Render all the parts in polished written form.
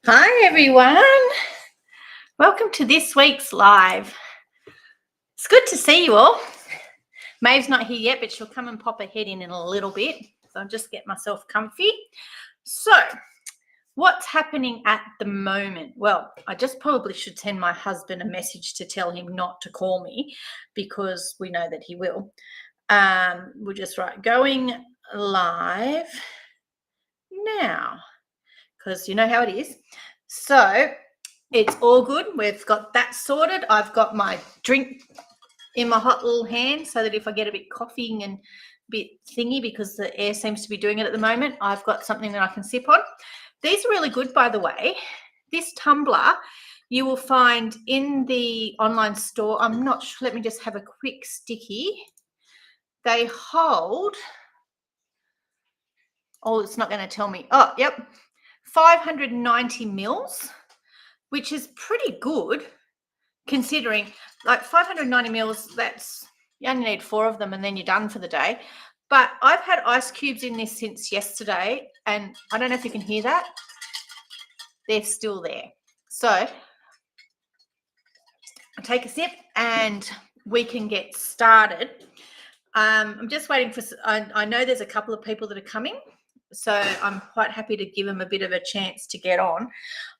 Hi everyone, welcome to this week's live. It's good to see you all. Maeve's not here yet, but she'll come and pop her head in a little bit. So I'll just get myself comfy. So what's happening at the moment? Well, I just probably should send my husband a message to tell him not to call me because we know that he will. We'll just write going live now because you know how it is. So it's all good. We've got that sorted. I've got my drink in my hot little hand so that if I get a bit coughing and a bit thingy because the air seems to be doing it at the moment, I've got something that I can sip on. These are really good, by the way. This tumbler you will find in the online store. I'm not sure. Let me just have a quick sticky. They hold, oh, it's not going to tell me. Oh, yep, 590 mils, which is pretty good considering like 590 mils, that's, you only need 4 of them and then you're done for the day. But I've had ice cubes in this since yesterday and I don't know if you can hear that. They're still there. So I take a sip and we can get started. I'm just waiting for, I know there's a couple of people that are coming, so I'm quite happy to give them a bit of a chance to get on.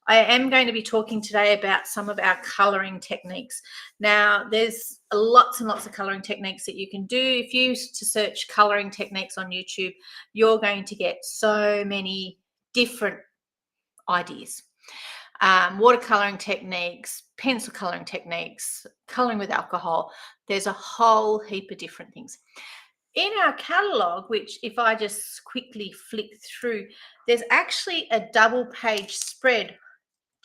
I am going to be talking today about some of our colouring techniques. Now, there's lots and lots of colouring techniques that you can do. If you to search colouring techniques on YouTube, you're going to get so many different ideas. Watercolouring techniques, pencil colouring techniques, colouring with alcohol. There's a whole heap of different things. In our catalogue, which if I just quickly flick through, there's actually a double page spread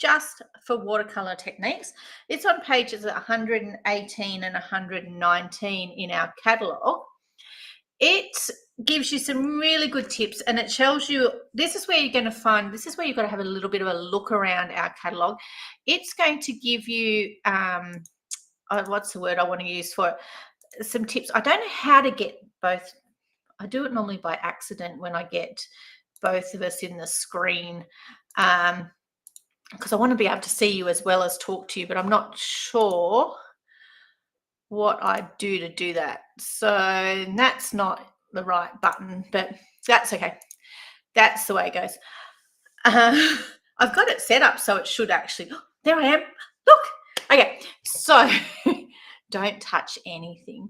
just for watercolour techniques. It's on pages 118 and 119 in our catalogue. It gives you some really good tips and it tells you, this is where you're going to find, this is where you've got to have a little bit of a look around our catalogue. It's going to give you, what's the word I want to use for it? Some tips. I don't know how to get both. I do it normally by accident when I get both of us in the screen because I want to be able to see you as well as talk to you, but I'm not sure what I do to do that. So that's not the right button, but that's okay. That's the way it goes. I've got it set up so it should actually, oh, there I am. Look. Okay, so don't touch anything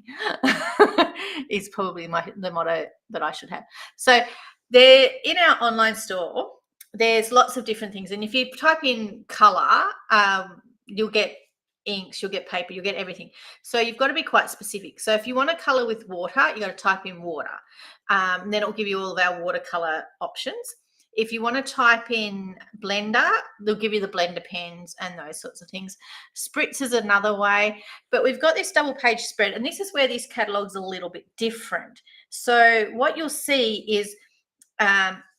is probably the motto that I should have. So there in our online store, there's lots of different things. And if you type in colour, you'll get inks, you'll get paper, you'll get everything. So you've got to be quite specific. So if you want to colour with water, you got to type in water. Then it'll give you all of our watercolour options. If you want to type in blender, they'll give you the blender pens and those sorts of things. Spritz is another way, but we've got this double page spread, and this is where this catalogue's a little bit different. So what you'll see is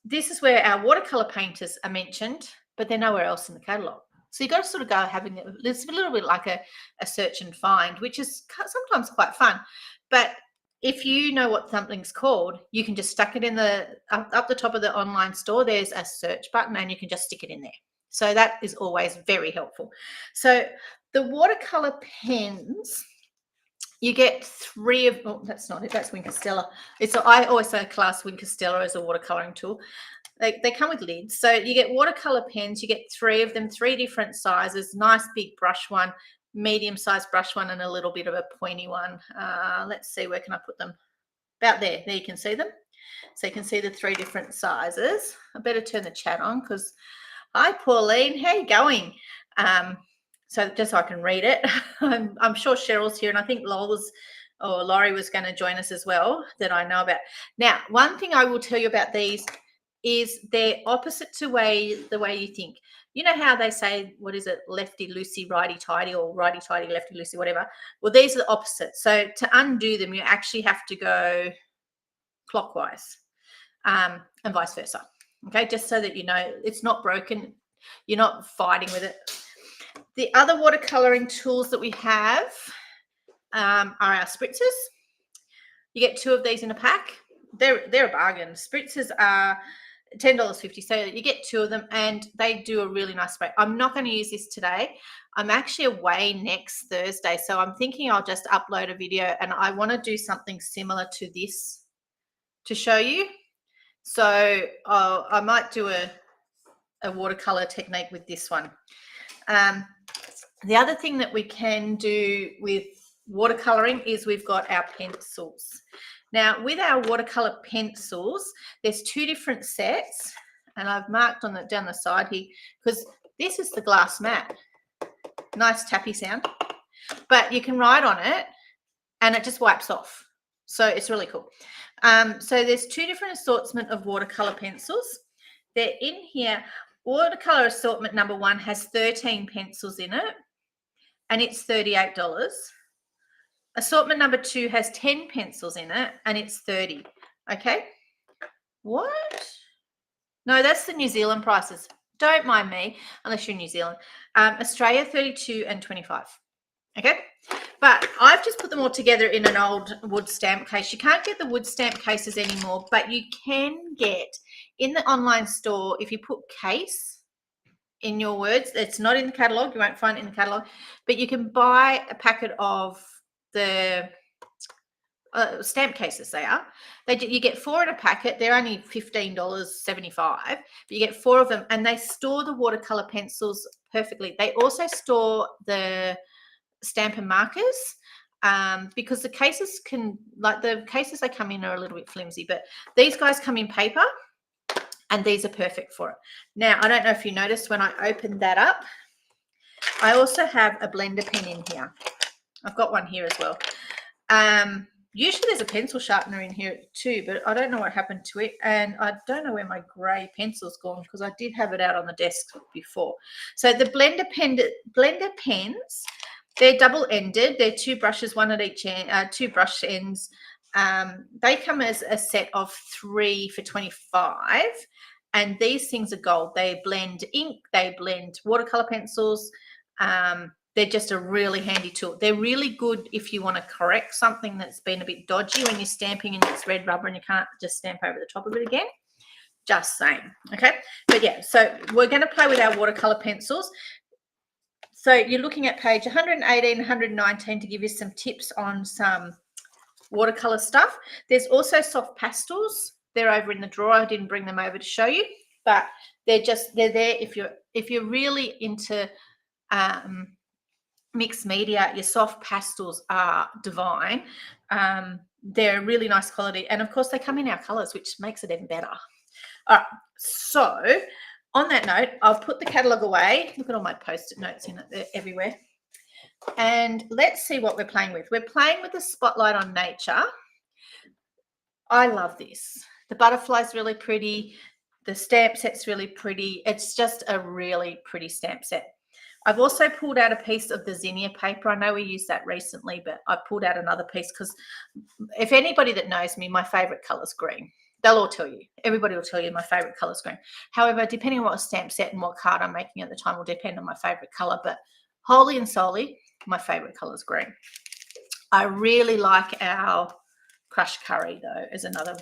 this is where our watercolour painters are mentioned, but they're nowhere else in the catalogue. So you've got to sort of go having it's a little bit like a search and find, which is sometimes quite fun. But if you know what something's called, you can just stuck it in the up the top of the online store. There's a search button and you can just stick it in there. So that is always very helpful. So the watercolor pens, you get 3 of, oh, that's not it, that's Wink Stella. I always say class Wink Stella as a watercoloring tool. They come with lids. So you get watercolor pens, you get 3 of them, 3 different sizes, nice big brush one, medium-sized brush one, and a little bit of a pointy one. Let's see, where can I put them? About there. There you can see them. So you can see the 3 different sizes. I better turn the chat on because, hi, Pauline. How you going? So just so I can read it. I'm sure Cheryl's here, and I think Laurie was going to join us as well that I know about. Now, one thing I will tell you about these is they're opposite to the way you think. You know how they say, what is it, lefty loosey, righty tighty, or righty tighty, lefty loosey, whatever. Well, these are the opposite. So to undo them, you actually have to go clockwise and vice versa. Okay, just so that you know it's not broken. You're not fighting with it. The other watercoloring tools that we have are our spritzers. You get 2 of these in a pack. They're a bargain. Spritzers are $10.50. So you get 2 of them, and they do a really nice spray. I'm not going to use this today. I'm actually away next Thursday, so I'm thinking I'll just upload a video, and I want to do something similar to this to show you. So I might do a watercolor technique with this one. The other thing that we can do with watercoloring is we've got our pencils. Now, with our watercolor pencils, there's 2 different sets, and I've marked on down the side here, because this is the glass mat. Nice tappy sound. But you can write on it, and it just wipes off. So it's really cool. So there's 2 different assortment of watercolor pencils. They're in here. Watercolor assortment number 1 has 13 pencils in it, and it's $38. Assortment number 2 has 10 pencils in it, and it's $30. Okay. What? No, that's the New Zealand prices. Don't mind me, unless you're in New Zealand. Australia, $32 and $25. Okay. But I've just put them all together in an old wood stamp case. You can't get the wood stamp cases anymore, but you can get in the online store, if you put case in your words, it's not in the catalogue. You won't find it in the catalogue, but you can buy a packet of the stamp cases. They are. You get 4 in a packet. They're only $15.75, but you get 4 of them, and they store the watercolor pencils perfectly. They also store the Stampin markers, because the cases the cases they come in are a little bit flimsy, but these guys come in paper, and these are perfect for it. Now, I don't know if you noticed when I opened that up, I also have a blender pen in here. I've got one here as well. Usually there's a pencil sharpener in here too, but I don't know what happened to it, and I don't know where my grey pencil's gone, because I did have it out on the desk before. So the blender pens, they're double-ended. They're 2 brushes, 1 at each end, 2 brush ends. They come as a set of 3 for $25, and these things are gold. They blend ink, they blend watercolor pencils. They're just a really handy tool. They're really good if you want to correct something that's been a bit dodgy when you're stamping and it's red rubber and you can't just stamp over the top of it again. Just saying, okay? But yeah, so we're going to play with our watercolor pencils. So you're looking at page 118, 119 to give you some tips on some watercolor stuff. There's also soft pastels. They're over in the drawer. I didn't bring them over to show you, but they're there if you're really into mixed media. Your soft pastels are divine. They're really nice quality, and of course they come in our colors, which makes it even better. All right, so on that note, I'll put the catalogue away. Look at all my post-it notes in it. They're everywhere. And let's see what we're playing with. We're playing with the Spotlight on Nature. I love this. The butterfly's really pretty. The stamp set's really pretty. It's just a really pretty stamp set. I've also pulled out a piece of the zinnia paper. I know we used that recently, but I pulled out another piece because if anybody that knows me, my favourite colour is green. They'll all tell you. Everybody will tell you my favourite colour is green. However, depending on what stamp set and what card I'm making at the time will depend on my favourite colour, but wholly and solely, my favourite colour is green. I really like our crushed curry, though, as another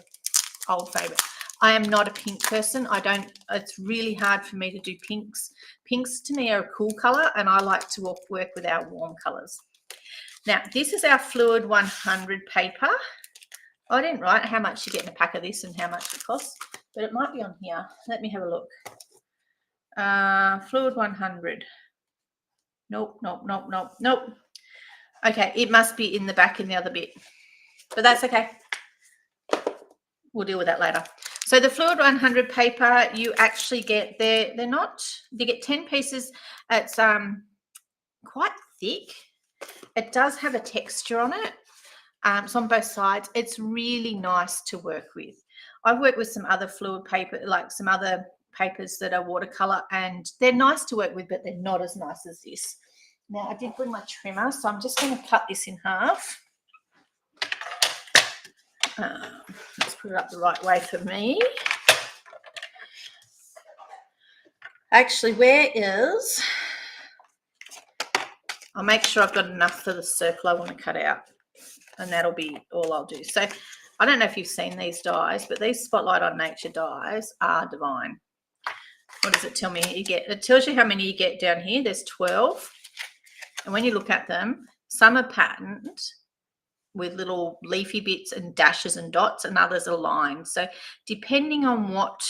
old favourite. I am not a pink person. It's really hard for me to do pinks. Pinks to me are a cool colour, and I like to work with our warm colours. Now, this is our Fluid 100 paper. I didn't write how much you get in a pack of this and how much it costs, but it might be on here. Let me have a look. Fluid 100. Nope. Okay, it must be in the back in the other bit, but that's okay. We'll deal with that later. So the Fluid 100 paper, you actually get, you get 10 pieces. It's quite thick. It does have a texture on it. It's on both sides. It's really nice to work with. I've worked with some other fluid paper, like some other papers that are watercolor, and they're nice to work with, but they're not as nice as this. Now, I did bring my trimmer, so I'm just going to cut this in half. Let's put it up the right way for me. Actually, I'll make sure I've got enough for the circle I want to cut out, and that'll be all I'll do. So I don't know if you've seen these dies, but these Spotlight on Nature dies are divine. What does it tell me you get? It tells you how many you get down here. There's 12. And when you look at them, some are patterned with little leafy bits and dashes and dots, and others are lined. So depending on what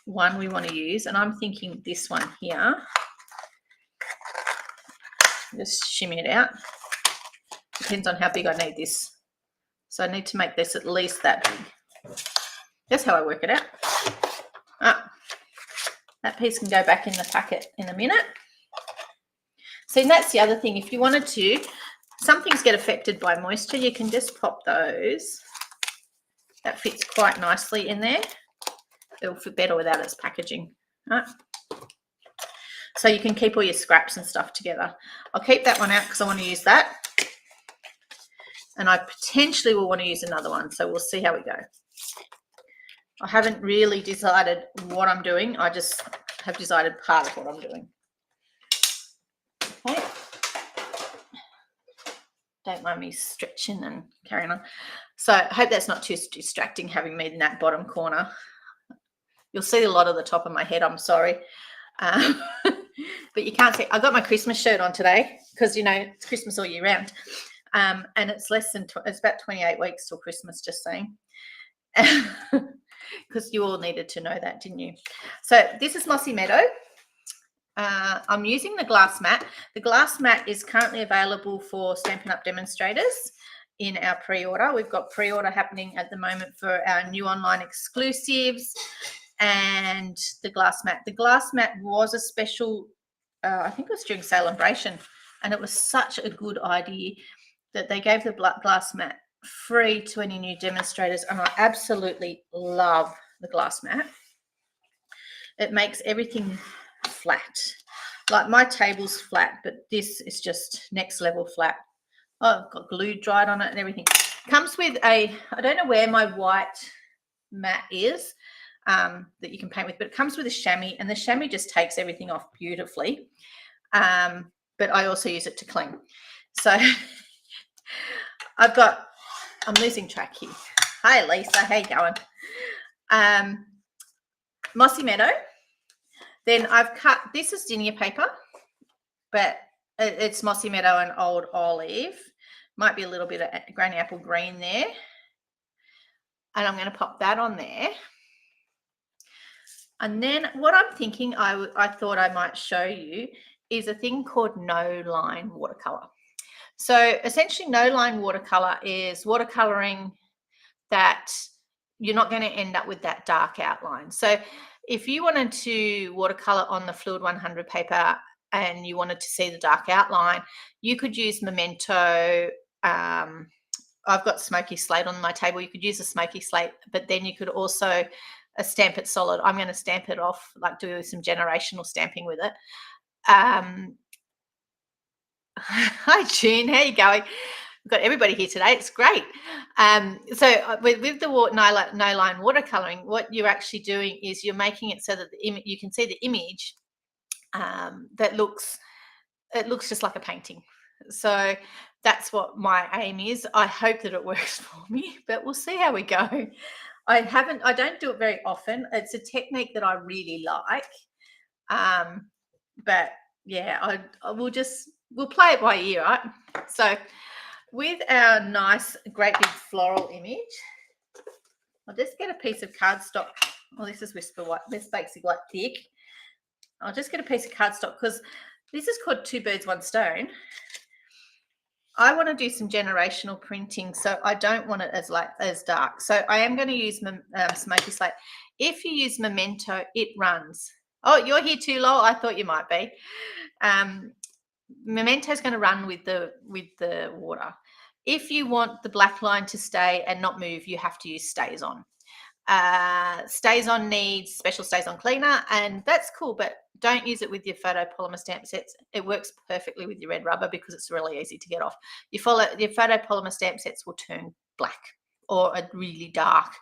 one we want to use, and I'm thinking this one here, just shimmy it out. Depends on how big I need this. So I need to make this at least that big. That's how I work it out. That piece can go back in the packet in a minute. See, and that's the other thing. If you wanted to, some things get affected by moisture. You can just pop those. That fits quite nicely in there. It'll fit better without its packaging. Right? So you can keep all your scraps and stuff together. I'll keep that one out because I want to use that. And I potentially will want to use another one. So we'll see how we go. I haven't really decided what I'm doing. I just have decided part of what I'm doing. Okay. Don't mind me stretching and carrying on. So I hope that's not too distracting having me in that bottom corner. You'll see a lot of the top of my head, I'm sorry. But you can't see. I got my Christmas shirt on today because, you know, it's Christmas all year round. And it's it's about 28 weeks till Christmas, just saying. Because you all needed to know that, didn't you? So this is Mossy Meadow. I'm using the glass mat. The glass mat is currently available for Stampin' Up! Demonstrators in our pre-order. We've got pre-order happening at the moment for our new online exclusives and the glass mat. The glass mat was a special, I think it was during Celebration, and it was such a good idea that they gave the glass mat free to any new demonstrators, and I absolutely love the glass mat. It makes everything flat. Like my table's flat, but this is just next level flat. Oh, I've got glue dried on it and everything. Comes with I don't know where my white mat is that you can paint with, but it comes with a chamois, and the chamois just takes everything off beautifully. But I also use it to clean. So I'm losing track here. Hi, Lisa. How you going? Mossy Meadow. Then I've cut, this is dinier paper, but it's Mossy Meadow and Old Olive. Might be a little bit of Granny Apple Green there. And I'm going to pop that on there. And then what I'm thinking I thought I might show you is a thing called no line watercolor. So essentially no line watercolor is watercoloring that you're not going to end up with that dark outline. So if you wanted to watercolor on the Fluid 100 paper and you wanted to see the dark outline, you could use Memento. I've got smoky slate on my table. You could use a smoky slate, but then you could also stamp it solid. I'm going to stamp it off, like do some generational stamping with it. Hi, June. How are you going? We've got everybody here today. It's great. So with the no line watercoloring, what you're actually doing is you're making it so that you can see the image that looks just like a painting. So that's what my aim is. I hope that it works for me, but we'll see how we go. I don't do it very often. It's a technique that I really like. But yeah, we'll play it by ear, right? So with our nice, great big floral image, I'll just get a piece of cardstock. Well, this is Whisper White. This basically like thick. I'll just get a piece of cardstock because this is called Two Birds, One Stone. I want to do some generational printing, so I don't want it as dark. So I am going to use smoky slate. If you use Memento, it runs. Oh, you're here too, Lowell. I thought you might be. Memento is going to run with the water. If you want the black line to stay and not move, you have to use Stays On. Stays On needs special Stays On cleaner, and that's cool, but don't use it with your photopolymer stamp sets. It works perfectly with your red rubber because it's really easy to get off. Your photopolymer stamp sets will turn black or a really dark,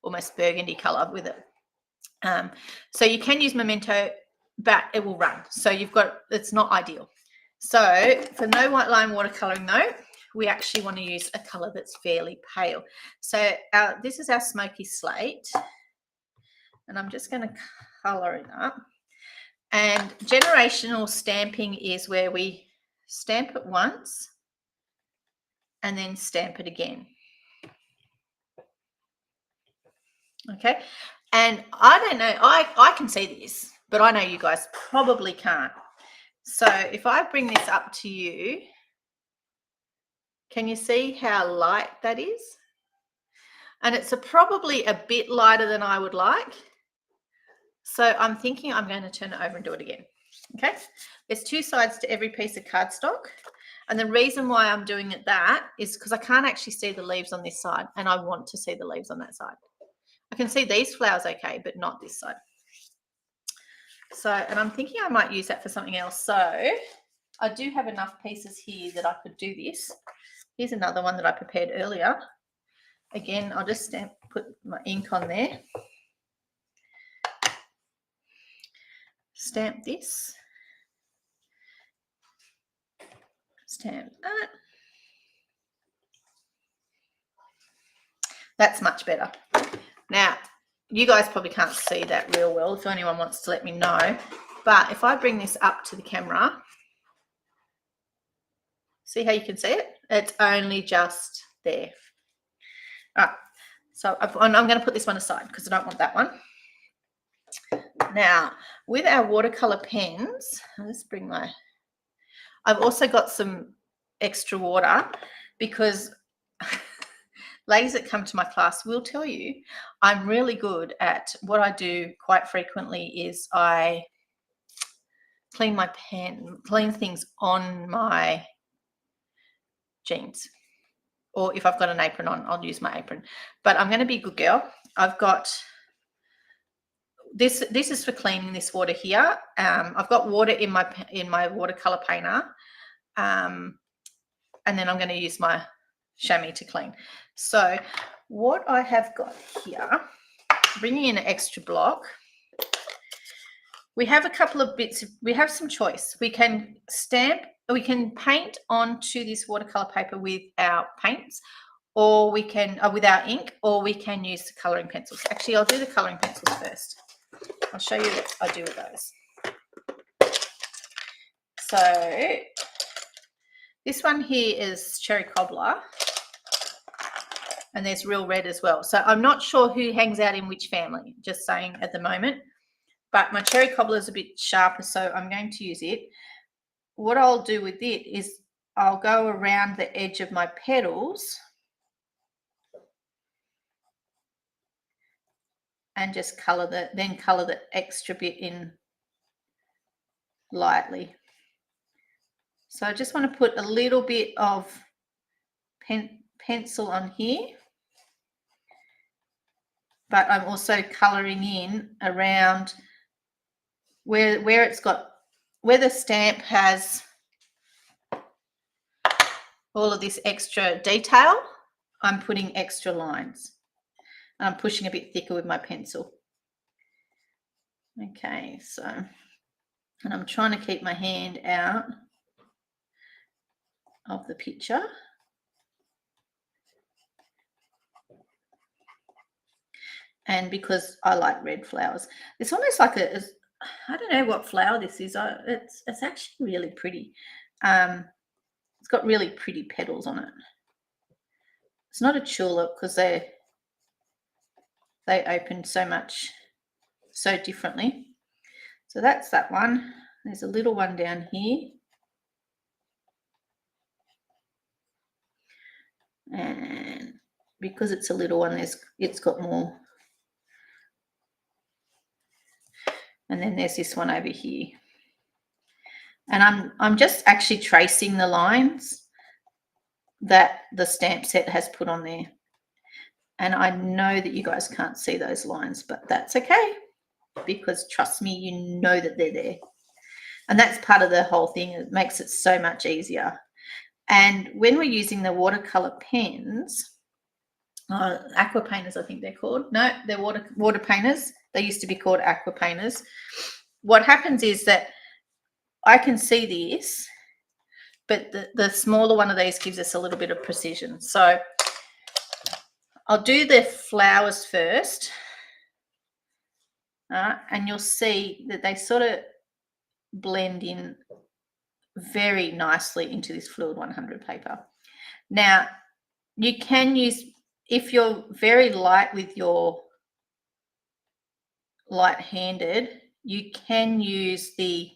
almost burgundy color with it. So you can use Memento, but it will run. So it's not ideal. So for no white line watercoloring though, we actually want to use a color that's fairly pale. So this is our smoky slate, and I'm just going to color it up. And generational stamping is where we stamp it once and then stamp it again. Okay, and I don't know, I can see this, but I know you guys probably can't. So if I bring this up to you, can you see how light that is? And it's probably a bit lighter than I would like. So I'm thinking I'm going to turn it over and do it again. Okay, there's two sides to every piece of cardstock. And the reason why I'm doing it that is because I can't actually see the leaves on this side, and I want to see the leaves on that side. I can see these flowers okay, but not this side. So, and I'm thinking I might use that for something else. So I do have enough pieces here that I could do this. Here's another one that I prepared earlier. Again, I'll just put my ink on there. Stamp this. Stamp that. That's much better. Now, you guys probably can't see that real well. If anyone wants to let me know. But if I bring this up to the camera, see how you can see it? It's only just there. All right. So I'm going to put this one aside because I don't want that one. Now, with our watercolor pens, let's bring my... I've also got some extra water because ladies that come to my class will tell you I'm really good at what I do quite frequently is I clean my pen, clean things on my jeans. Or if I've got an apron on, I'll use my apron. But I'm going to be a good girl. I've got this is for cleaning this water here. I've got water in my watercolor painter. And then I'm going to use my chamois to clean. So what I have got here, bringing in an extra block, we have a couple of bits. We have some choice. We can paint onto this watercolor paper with our paints, or we can with our ink, or we can use the coloring pencils. Actually, I'll do the coloring pencils first. I'll show you what I do with those. So this one here is cherry cobbler, and there's real red as well. So I'm not sure who hangs out in which family, just saying at the moment. But my cherry cobbler is a bit sharper, so I'm going to use it. What I'll do with it is I'll go around the edge of my petals and just color the extra bit in lightly. So I just want to put a little bit of pencil on here, but I'm also coloring in around where the stamp has all of this extra detail. I'm putting extra lines. I'm pushing a bit thicker with my pencil. Okay, so, and I'm trying to keep my hand out of the picture. And because I like red flowers, it's almost like I don't know what flower this is. It's actually really pretty. It's got really pretty petals on it. It's not a tulip because they open so differently. So that's that one. There's a little one down here. And because it's a little one, it's got more. And then there's this one over here. And I'm just actually tracing the lines that the stamp set has put on there. And I know that you guys can't see those lines, but that's okay, because trust me, you know that they're there. And that's part of the whole thing. It makes it so much easier. And when we're using the watercolor pens, aqua painters, I think they're called. No, they're water painters. They used to be called aqua painters. What happens is that I can see this, but the smaller one of these gives us a little bit of precision. So I'll do the flowers first, and you'll see that they sort of blend in very nicely into this Fluid 100 paper. Now, you can use, if you're very light with your light-handed, you can use the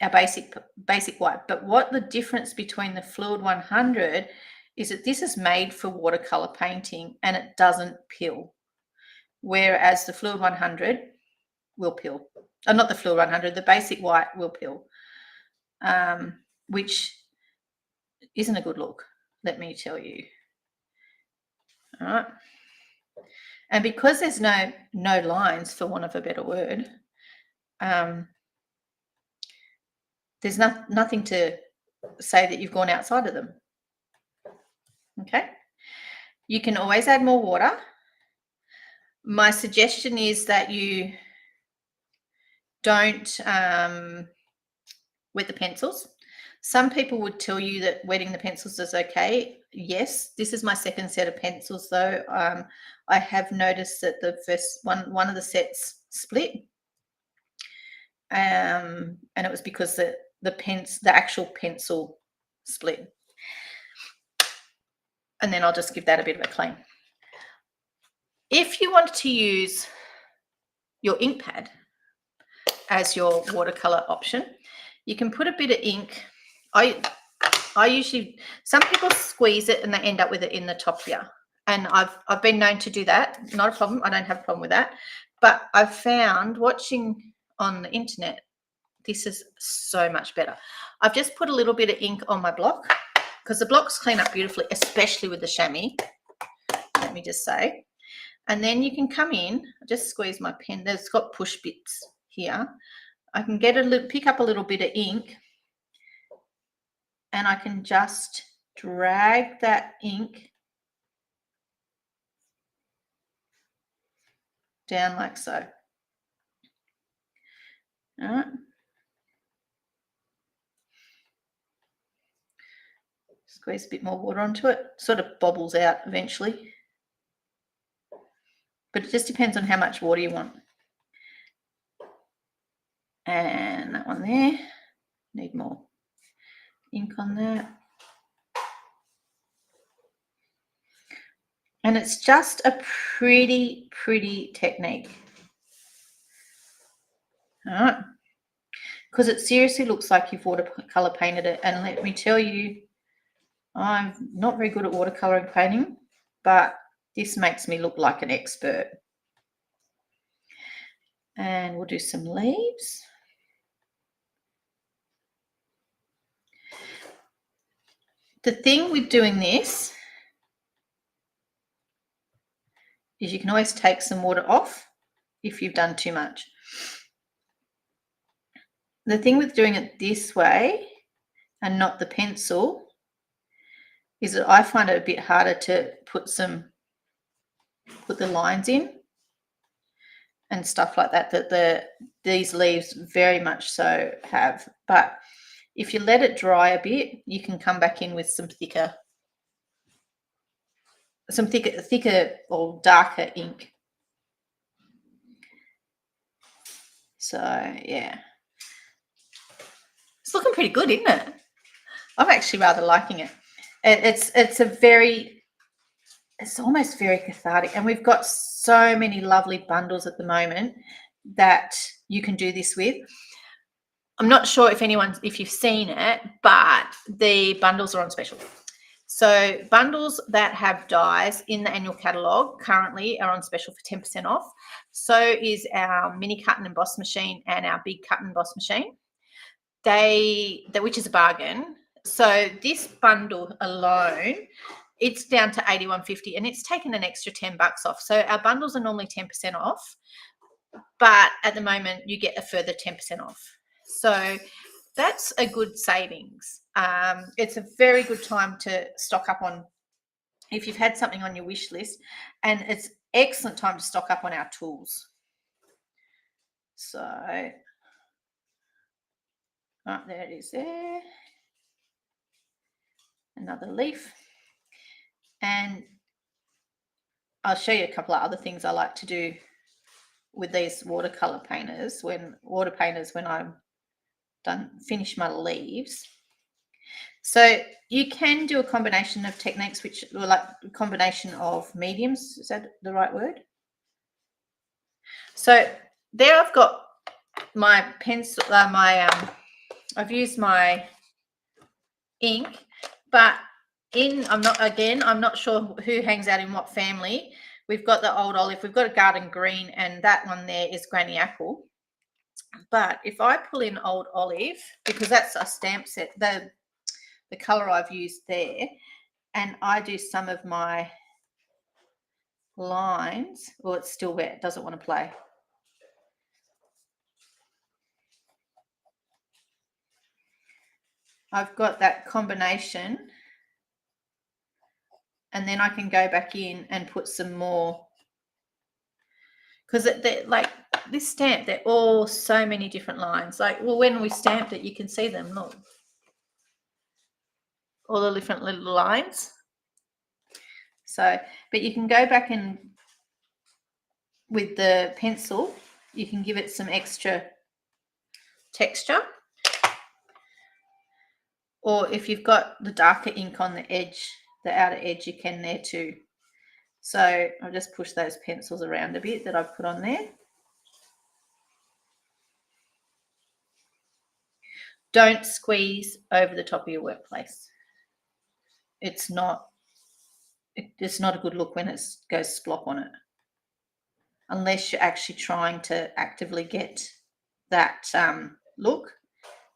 our basic white. But what the difference between the Fluid 100 is that this is made for watercolor painting and it doesn't peel, whereas the Fluid 100 will peel. Not the Fluid 100, the basic white will peel, which isn't a good look, let me tell you. All right. And because there's no lines, for want of a better word, there's nothing to say that you've gone outside of them. Okay. You can always add more water. My suggestion is that you don't wet the pencils. Some people would tell you that wetting the pencils is okay. Yes, this is my second set of pencils though. I have noticed that the first one of the sets split. And it was because the actual pencil split. And then I'll just give that a bit of a clean. If you want to use your ink pad as your watercolor option, you can put a bit of ink. I usually, some people squeeze it and they end up with it in the top here. And I've been known to do that. Not a problem. I don't have a problem with that. But I've found watching on the internet, this is so much better. I've just put a little bit of ink on my block because the blocks clean up beautifully, especially with the chamois, let me just say. And then you can come in, just squeeze my pen. There's got push bits here. I can pick up a little bit of ink and I can just drag that ink down like so. All right. Squeeze a bit more water onto it. Sort of bobbles out eventually. But it just depends on how much water you want. And that one there. Need more ink on that. And it's just a pretty technique. All right. Because it seriously looks like you've watercolor painted it. And let me tell you, I'm not very good at watercolor painting, but this makes me look like an expert. And we'll do some leaves. The thing with doing this is you can always take some water off if you've done too much. The thing with doing it this way and not the pencil is that I find it a bit harder to put the lines in and stuff like that these leaves very much so have. But if you let it dry a bit, you can come back in with some thicker or darker ink. So yeah, it's looking pretty good, isn't it? I'm actually rather liking it. It's almost very cathartic, and we've got so many lovely bundles at the moment that you can do this with. I'm not sure if you've seen it, but the bundles are on special. So bundles that have dies in the annual catalogue currently are on special for 10% off. So is our mini cut and emboss machine and our big cut and emboss machine. Which is a bargain. So this bundle alone, it's down to $81.50 and it's taken an extra $10 off. So our bundles are normally 10% off, but at the moment you get a further 10% off. So that's a good savings. It's a very good time to stock up on if you've had something on your wish list, and it's excellent time to stock up on our tools. So, right, there it is there. Another leaf. And I'll show you a couple of other things I like to do with these watercolor painters when I'm finish my leaves. So you can do a combination of techniques, which are like a combination of mediums. Is that the right word? So there I've got my pencil, I've used my ink, but I'm not sure who hangs out in what family. We've got the old olive, we've got a garden green, and that one there is granny apple. But if I pull in old olive, because that's a stamp set, the color I've used there, and I do some of my lines, well, it's still wet, it doesn't want to play. I've got that combination, and then I can go back in and put some more, because they're like this stamp, they're all so many different lines. Like, well, when we stamped it, you can see them, look, all the different little lines. So, but you can go back and with the pencil, you can give it some extra texture. Or if you've got the darker ink on the edge, the outer edge, you can there too. So I'll just push those pencils around a bit that I've put on there. Don't squeeze over the top of your workplace. It's not a good look when it goes splop on it. Unless you're actually trying to actively get that look,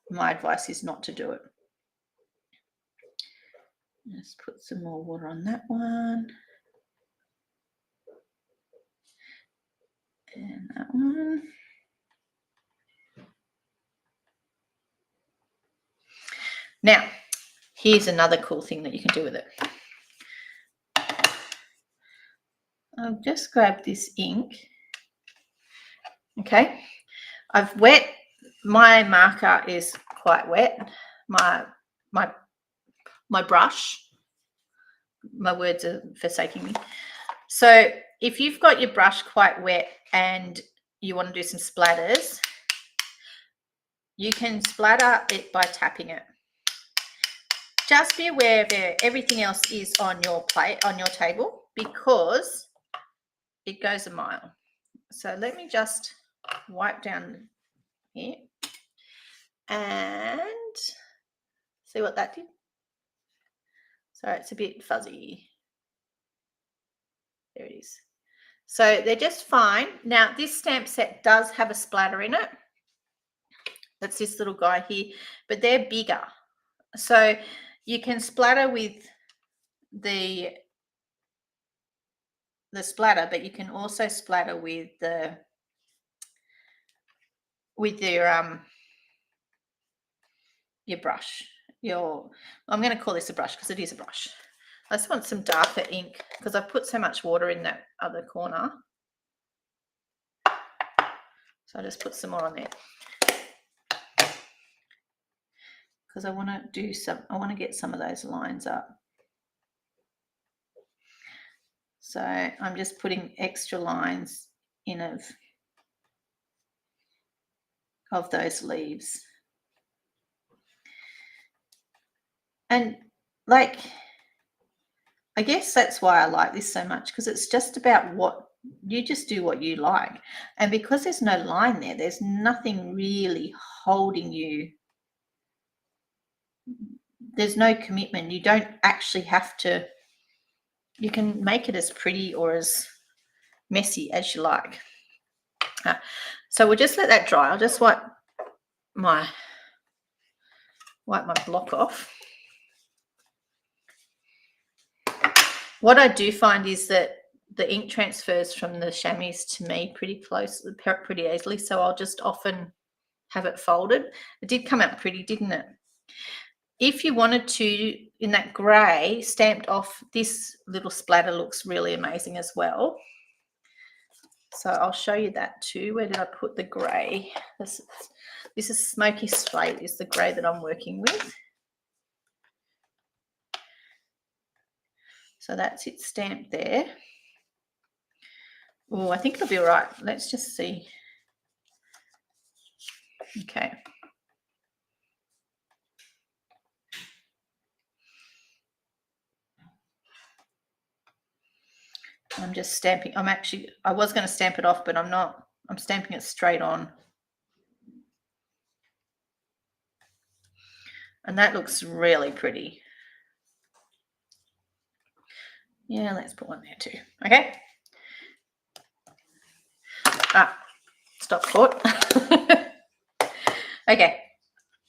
my advice is not to do it. Let's put some more water on that one. And that one. Now, here's another cool thing that you can do with it. I'll just grab this ink. Okay, I've wet, my marker is quite wet. My brush, my words are forsaking me. So if you've got your brush quite wet and you want to do some splatters, you can splatter it by tapping it. Just be aware that everything else is on your plate, on your table, because it goes a mile. So let me just wipe down here and see what that did. Sorry, it's a bit fuzzy. There it is. So they're just fine. Now, this stamp set does have a splatter in it. That's this little guy here, but they're bigger. So you can splatter with the splatter, but you can also splatter with your brush. I'm going to call this a brush because it is a brush. I just want some darker ink because I've put so much water in that other corner. So I just put some more on there because I want to get some of those lines up. So I'm just putting extra lines in of those leaves. And like, I guess that's why I like this so much, because it's just about what you just do what you like. And because there's no line there, there's nothing really holding you. There's no commitment. You don't actually have to, you can make it as pretty or as messy as you like. So we'll just let that dry. I'll just wipe my block off. What I do find is that the ink transfers from the chamois to me pretty easily, so I'll just often have it folded. It did come out pretty, didn't it? If you wanted to, in that grey, stamped off, this little splatter looks really amazing as well. So I'll show you that too. Where did I put the grey? This is Smoky Slate is the grey that I'm working with. So that's it stamped there. Oh, I think it'll be all right. Let's just see. Okay. I'm just stamping. I was going to stamp it off, but I'm not. I'm stamping it straight on. And that looks really pretty. Yeah, let's put one there too. Okay. Stop caught. Okay.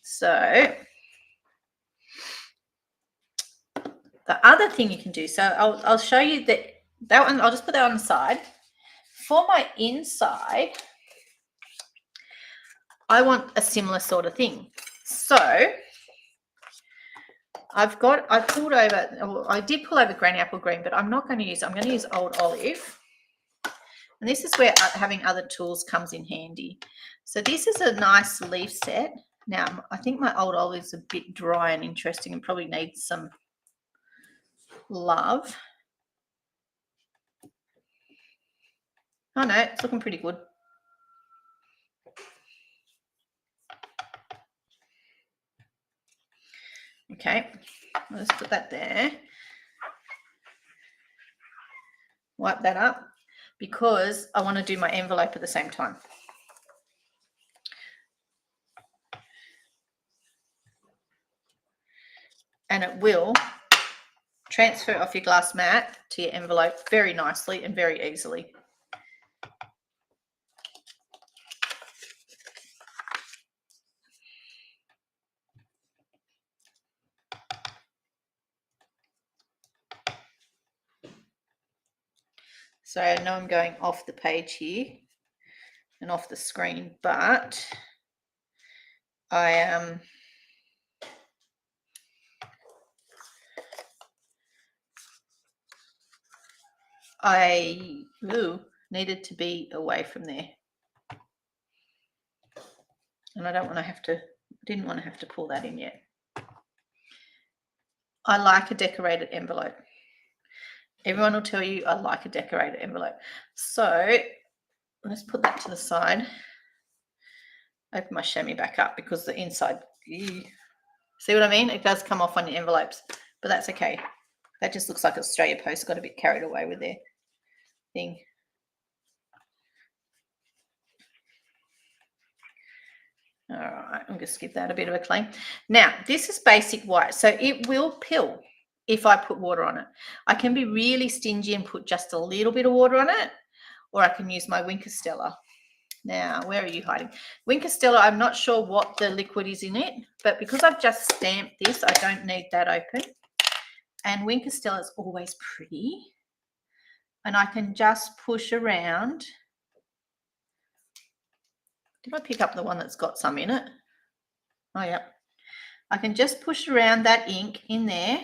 So the other thing you can do, so I'll show you that one. I'll just put that on the side. For my inside, I want a similar sort of thing. So I did pull over Granny Apple Green, but I'm going to use Old Olive. And this is where having other tools comes in handy. So this is a nice leaf set. Now, I think my Old Olive is a bit dry and interesting and probably needs some love. Oh no, it's looking pretty good. Okay, let's put that there. Wipe that up because I want to do my envelope at the same time. And it will transfer off your glass mat to your envelope very nicely and very easily. So I know I'm going off the page here and off the screen, but I needed to be away from there. And I didn't want to have to pull that in yet. I like a decorated envelope. Everyone will tell you I like a decorated envelope. So let's put that to the side. Open my chamois back up because the inside, see what I mean? It does come off on your envelopes, but that's okay. That just looks like Australia Post got a bit carried away with their thing. All right, I'm going to give that a bit of a clean. Now, this is basic white, so it will pill if I put water on it. I can be really stingy and put just a little bit of water on it, or I can use my Winker Stella. Now, where are you hiding? Winker Stella, I'm not sure what the liquid is in it, but because I've just stamped this, I don't need that open. And Winker Stella is always pretty. And I can just push around. Did I pick up the one that's got some in it? Oh, yeah. I can just push around that ink in there.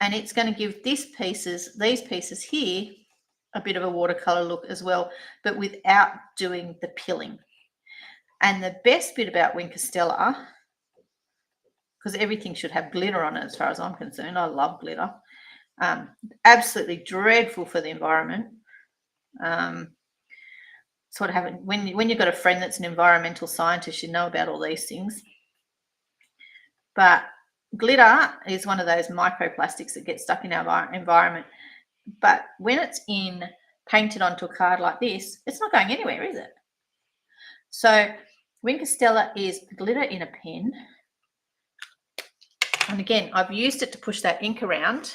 And it's going to give these pieces here, a bit of a watercolor look as well, but without doing the pilling. And the best bit about Winker Stella, because everything should have glitter on it as far as I'm concerned. I love glitter. Absolutely dreadful for the environment. Sort of having when you've got a friend that's an environmental scientist, you know about all these things. But glitter is one of those microplastics that get stuck in our environment. But when it's painted onto a card like this, it's not going anywhere, is it? So Winker Stella is glitter in a pen. And again, I've used it to push that ink around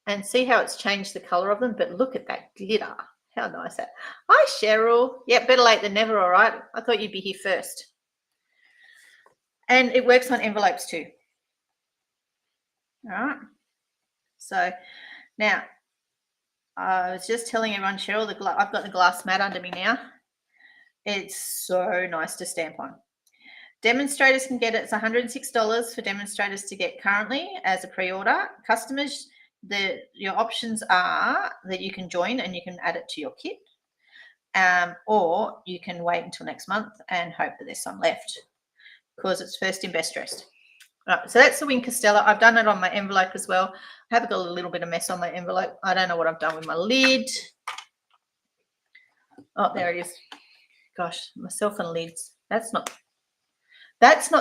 and see how it's changed the color of them. But look at that glitter. How nice that. Hi, Cheryl. Yeah, better late than never, all right. I thought you'd be here first. And it works on envelopes too. All right. So now, I was just telling everyone, Cheryl, I've got the glass mat under me now. It's so nice to stamp on. Demonstrators can get it. It's $106 for demonstrators to get currently as a pre-order. Customers, your options are that you can join and you can add it to your kit, or you can wait until next month and hope that there's some left, because it's first in best dressed. Right, so that's the Wink Stella. I've done it on my envelope as well. I have got a little bit of mess on my envelope. I don't know what I've done with my lid. Oh, there it is. Gosh, myself and lids. That's not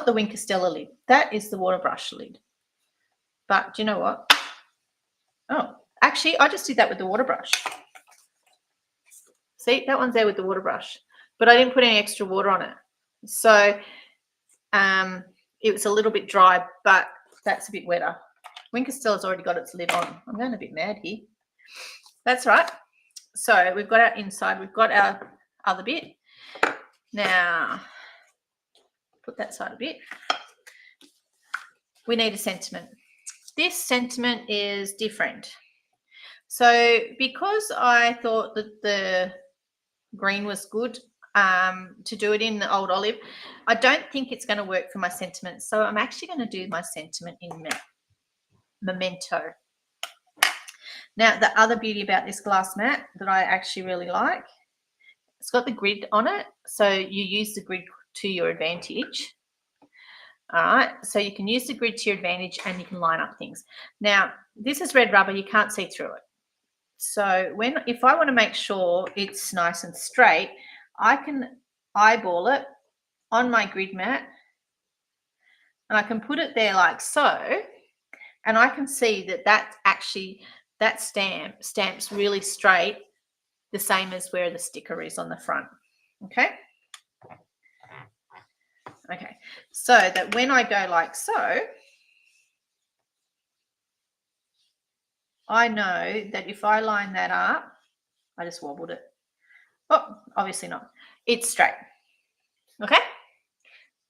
the Wink Stella lid. That is the water brush lid. But do you know what? Oh, actually, I just did that with the water brush. See, that one's there with the water brush, but I didn't put any extra water on it. So it was a little bit dry, but that's a bit wetter. Wink Stella's already got its lid on. I'm going a bit mad here. That's right. So we've got our inside. We've got our other bit. Now, put that side a bit. We need a sentiment. This sentiment is different. So because I thought that the green was good to do it in the old olive, I don't think it's going to work for my sentiment. So I'm actually going to do my sentiment in Memento. Now, the other beauty about this glass mat that I actually really like, it's got the grid on it. So you use the grid to your advantage. All right, so you can use the grid to your advantage and you can line up things. Now, this is red rubber. You can't see through it. So if I want to make sure it's nice and straight, I can eyeball it on my grid mat and I can put it there like so, and I can see that stamps really straight, the same as where the sticker is on the front. Okay, so that when I go like so, I know that if I line that up, I just wobbled it. Oh, obviously not. It's straight. Okay?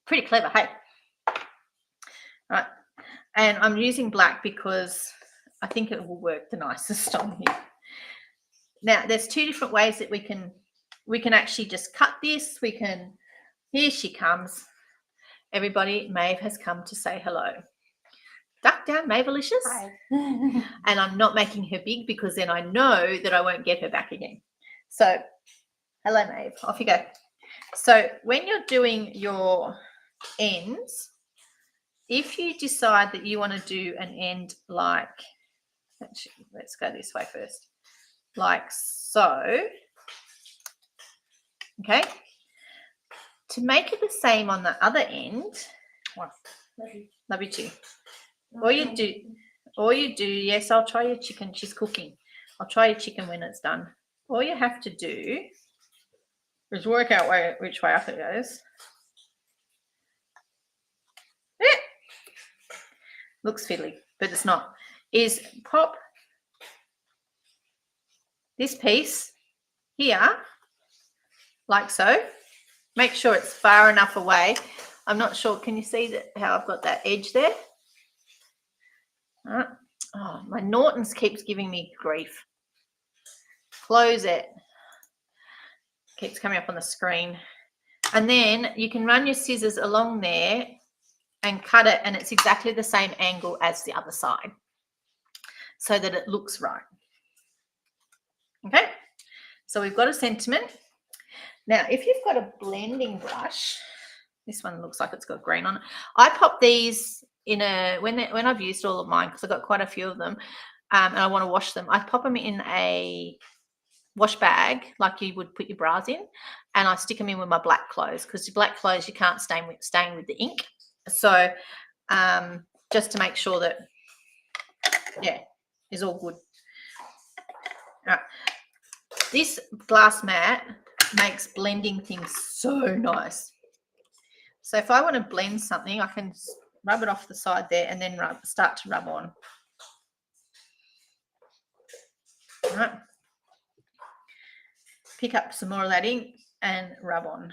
Pretty clever, hey? All right. And I'm using black because I think it will work the nicest on here. Now, there's two different ways that we can actually just cut this. Here she comes. Everybody, Maeve has come to say hello. Duck down, Mavelicious. Hi. And I'm not making her big because then I know that I won't get her back again. So, hello, Maeve. Off you go. So, when you're doing your ends, if you decide that you want to do an end like, actually, let's go this way first, like so, okay, to make it the same on the other end, love you too. All you do, yes, I'll try your chicken. She's cooking. I'll try your chicken when it's done. All you have to do is work out which way up it goes. Looks fiddly, but it's not. Is pop this piece here, like so. Make sure it's far enough away. I'm not sure. Can you see how I've got that edge there? All right. Oh, my Norton's keeps giving me grief. Close it. Keeps coming up on the screen. And then you can run your scissors along there and cut it, and it's exactly the same angle as the other side so that it looks right. Okay, so we've got a sentiment. Now, if you've got a blending brush, this one looks like it's got green on it. I pop these in when I've used all of mine, because I've got quite a few of them, and I want to wash them. I pop them in a wash bag like you would put your bras in, and I stick them in with my black clothes, because your black clothes you can't stain with the ink. So just to make sure that, yeah, is all good. All right. This glass mat makes blending things so nice. So if I want to blend something, I can rub it off the side there and then start to rub on. All right. Pick up some more of that ink and rub on.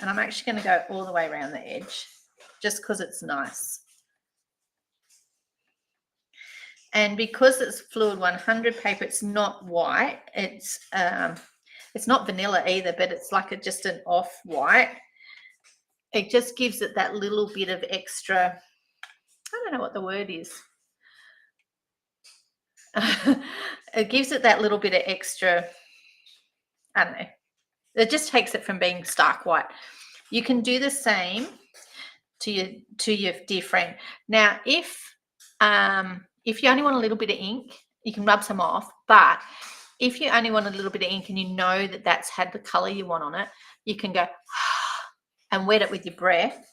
And I'm actually going to go all the way around the edge just because it's nice. And because it's Fluid 100 paper, it's not white. It's not vanilla either, but it's like just an off-white. It just gives it that little bit of extra, I don't know what the word is. It gives it that little bit of extra, I don't know. It just takes it from being stark white. You can do the same to your dear friend. Now, if you only want a little bit of ink, you can rub some off. But if you only want a little bit of ink and you know that that's had the color you want on it, you can go and wet it with your breath.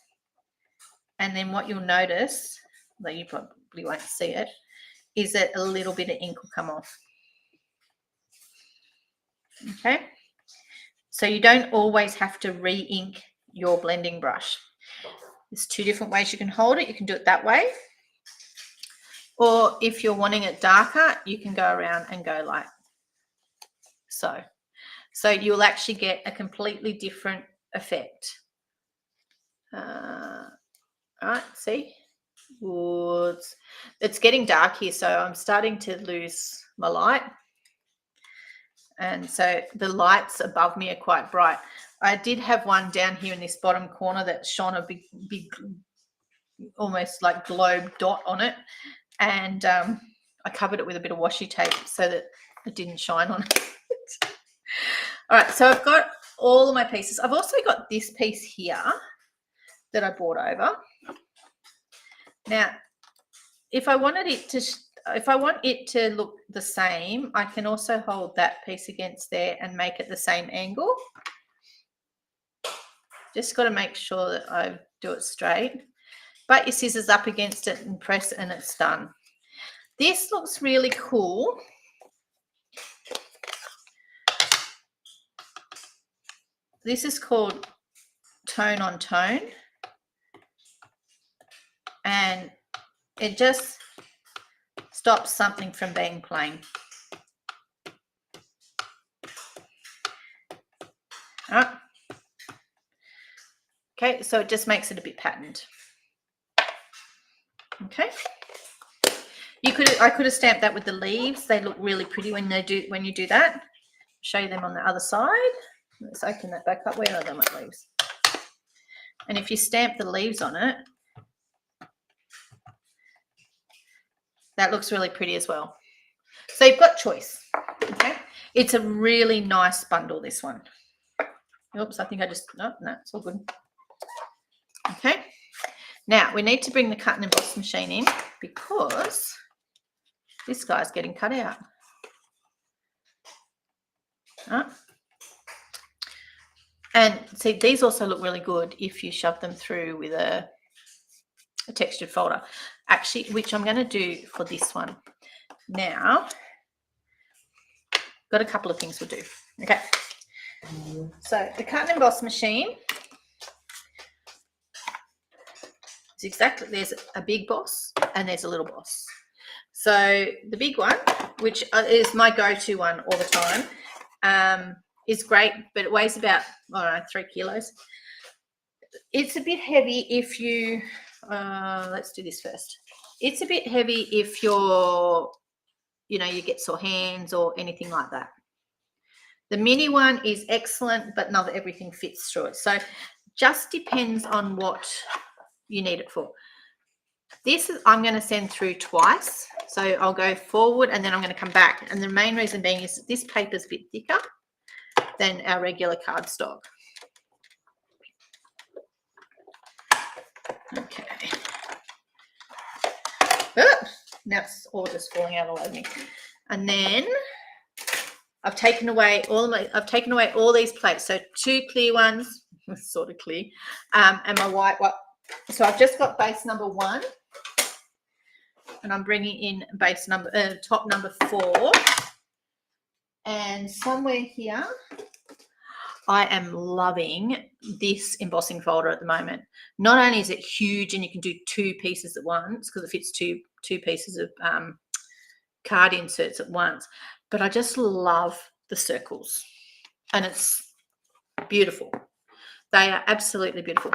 And then what you'll notice, though you probably won't see it, is that a little bit of ink will come off. Okay. So you don't always have to re-ink your blending brush. There's two different ways you can hold it. You can do it that way. Or if you're wanting it darker, you can go around and go like so. So you'll actually get a completely different effect. All right, see? Ooh, it's getting dark here, so I'm starting to lose my light. And so the lights above me are quite bright. I did have one down here in this bottom corner that shone a big, almost like globe dot on it. And I covered it with a bit of washi tape so that it didn't shine on it. All right, so I've got all of my pieces. I've also got this piece here that I brought over. Now, if I want it to look the same, I can also hold that piece against there and make it the same angle. Just got to make sure that I do it straight. Butt your scissors up against it and press, and it's done. This looks really cool. This is called Tone on Tone. And it just stops something from being plain. All right. Okay, so it just makes it a bit patterned. Okay. I could have stamped that with the leaves. They look really pretty when you do that. I'll show you them on the other side. Let's open that back up. Where are them at leaves? And if you stamp the leaves on it, that looks really pretty as well. So you've got choice. Okay. It's a really nice bundle, this one. Oops, I think I just, no, it's all good. Okay. Now we need to bring the cut and emboss machine in because this guy's getting cut out. All right. And see, these also look really good if you shove them through with a textured folder, actually, which I'm going to do for this one. Now, got a couple of things we'll do. Okay. So the cut and emboss machine is exactly, there's a big boss and there's a little boss. So the big one, which is my go-to one all the time, is great, but it weighs about, I don't know, 3 kilos. It's a bit heavy if you, let's do this first. It's a bit heavy if you're, you get sore hands or anything like that. The mini one is excellent, but not everything fits through it. So just depends on what you need it for. This is, I'm going to send through twice. So I'll go forward and then I'm going to come back. And the main reason being is this paper is a bit thicker than our regular cardstock. Okay. Now it's all just falling out all over me. And then I've taken away all these plates. So 2 clear ones, sort of clear, and my white one. So I've just got base number 1, and I'm bringing in base number, top number 4. And somewhere here, I am loving this embossing folder at the moment. Not only is it huge and you can do 2 pieces at once because it fits two pieces of card inserts at once, but I just love the circles and it's beautiful. They are absolutely beautiful.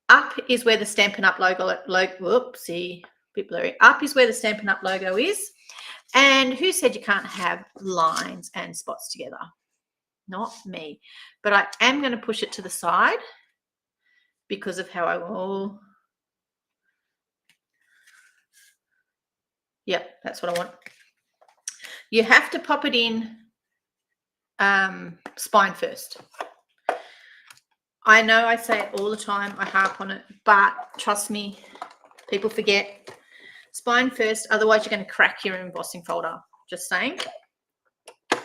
Up is where the Stampin' Up logo, whoopsie, bit blurry. Up is where the Stampin' Up logo is. And who said you can't have lines and spots together? Not me. But I am going to push it to the side because of how I will. Yep, that's what I want. You have to pop it in spine first. I know I say it all the time, I harp on it, but trust me, people forget. Spine first, otherwise you're going to crack your embossing folder. Just saying. All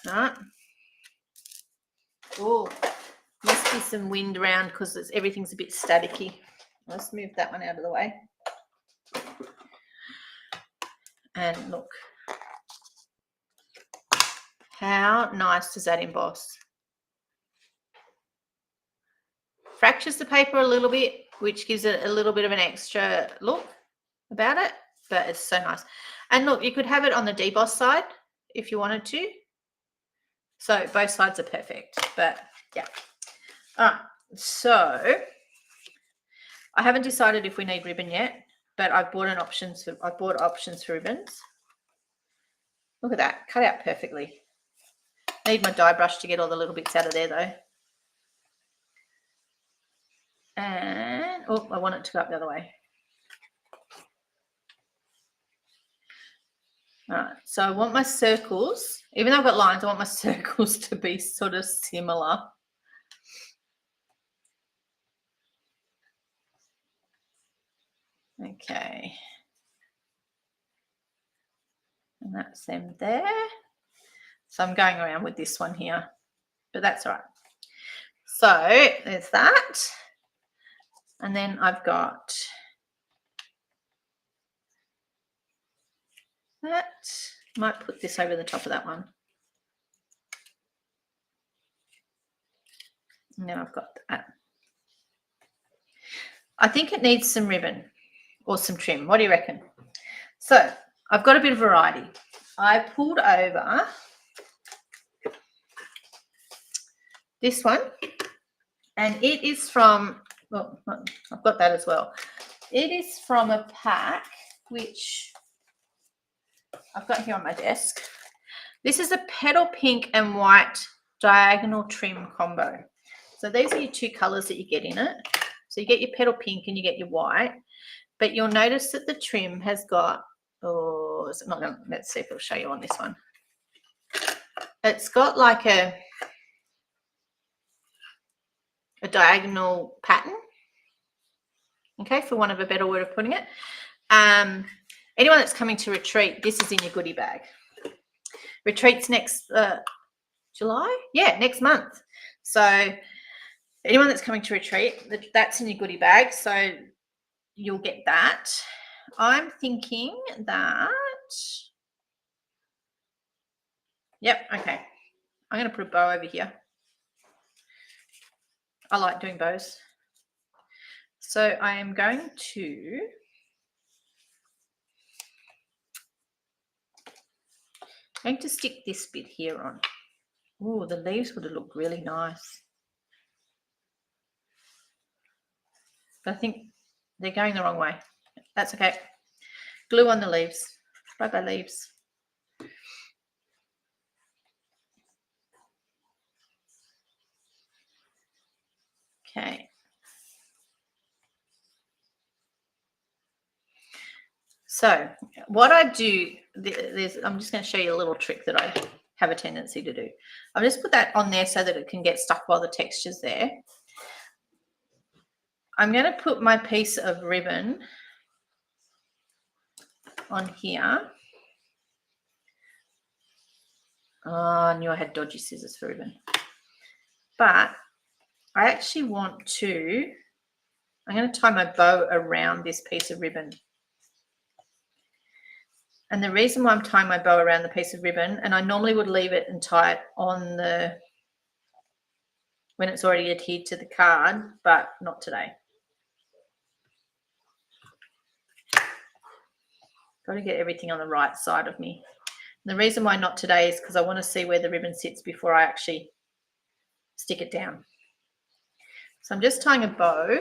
right. Oh, must be some wind around because everything's a bit staticky. Let's move that one out of the way. And look, how nice does that emboss? Fractures the paper a little bit, which gives it a little bit of an extra look about it, but it's so nice. And look, you could have it on the deboss side if you wanted to. So both sides are perfect, but yeah. All right, so I haven't decided if we need ribbon yet, but I've bought options for ribbons. Look at that, cut out perfectly. Need my die brush to get all the little bits out of there though. And oh, I want it to go up the other way. All right, so I want my circles, even though I've got lines, I want my circles to be sort of similar. Okay. And that's them there. So I'm going around with this one here, but that's all right. So there's that. And then I've got that. Might put this over the top of that one. And then I've got that. I think it needs some ribbon or some trim. What do you reckon? So I've got a bit of variety. I pulled over this one, and it is from, well, I've got that as well. It is from a pack which I've got here on my desk. This is a petal pink and white diagonal trim combo. So these are your two colors that you get in it. So you get your petal pink and you get your white, but you'll notice that the trim has got, oh, is it not gonna, let's see if it'll show you on this one. It's got like a diagonal pattern, okay, for want of a better word of putting it. Anyone that's coming to retreat, this is in your goodie bag. Retreat's next July, yeah, next month. So anyone that's coming to retreat, that's in your goodie bag, so you'll get that. I'm thinking that, yep, okay, I'm going to put a bow over here. I like doing bows. So I am going to stick this bit here on. Oh, the leaves would have looked really nice. But I think they're going the wrong way. That's okay. Glue on the leaves. Bye-bye leaves. Okay. So what I do, I'm just going to show you a little trick that I have a tendency to do. I'll just put that on there so that it can get stuck while the texture's there. I'm going to put my piece of ribbon on here. Oh, I knew I had dodgy scissors for ribbon. But I actually want to, I'm going to tie my bow around this piece of ribbon. And the reason why I'm tying my bow around the piece of ribbon, and I normally would leave it and tie it on the, when it's already adhered to the card, but not today. Got to get everything on the right side of me. And the reason why not today is because I want to see where the ribbon sits before I actually stick it down. So I'm just tying a bow,